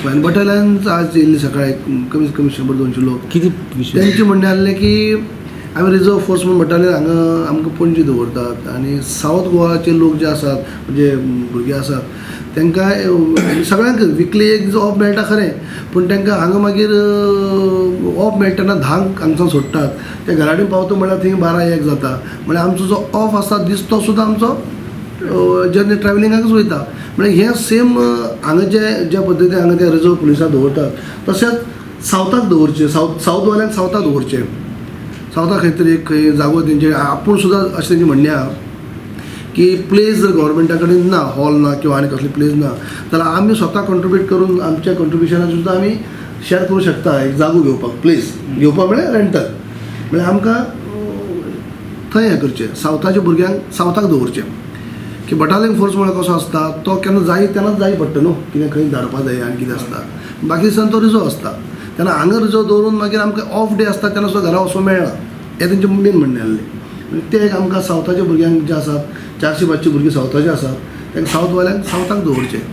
पळय बटालियन आज येयल्ली सकाळी कमीत कमी 100-200 लोक. किती विशय तेंचे म्हणणें आहलें की आमी रिजर्व फोर्स म्हणून बटालियन हांगा आमकां पणजी दवरतात आनी सावथ गोवाचे लोक जे आसात म्हणजे भुरगे आसात तांकां सगळ्यांक विकली एक दीस ऑफ मेळटा खरें पूण तांकां हांगा मागीर ऑफ मेळटना 10 हांगसान सोडटात. ते घरा कडेन पावता म्हळ्यार थंय 12-1 जाता. म्हळ्यार आमचो जो ऑफ आसता दीस तो सुद्दां आमचो जर्नी ट्रॅव्हलिंगाकच वयता. म्हळ्यार हें सेम हांगा ज्या पद्दतीन हांगा ते रिजर्व पुलिसां दवरतात तशेंच सावथाक दवरचें. सावथवाल्यांक सावथाक दवरचें. सावथाक खंय तरी एक खंय जागो तेंचे आपूण सुद्दां अशें तेंचें म्हणणें आहा की प्लेस जर गव्हर्मेंटा कडेन ना, हॉल ना किंवा आनी कसली प्लेस ना जाल्यार आमी स्वता कॉन्ट्रिब्यूट करून आमच्या कॉन्ट्रिब्युशनान सुद्दां आमी शेअर करूं शकता. एक जागो घेवपाक, प्लेस घेवपाक म्हळ्यार रेंटल. म्हळ्यार आमकां थंय हें करचें. सावथाच्या भुरग्यांक सावथाक दवरचें की बटालियन फोर्स म्हळ्यार कसो आसता तो केन्ना जाय तेन्नाच जाय पडटा न्हू. कितें खंय धाडपा जाय आनी कितें आसता बाकी दिसान तो रिजर्व आसता. तेन्ना हांगा रिजर्व दवरून मागीर आमकां ऑफ डे आसता तेन्ना सुद्दां घरा वचूंक मेळना. हें तेंचें मेन म्हणणें आहलें. ते एक आमकां सावथाच्या भुरग्यांक जे आसात 400-500 भुरगीं सावथाचे आसात तांकां सावथवाल्यांक सावथाक दवरचें.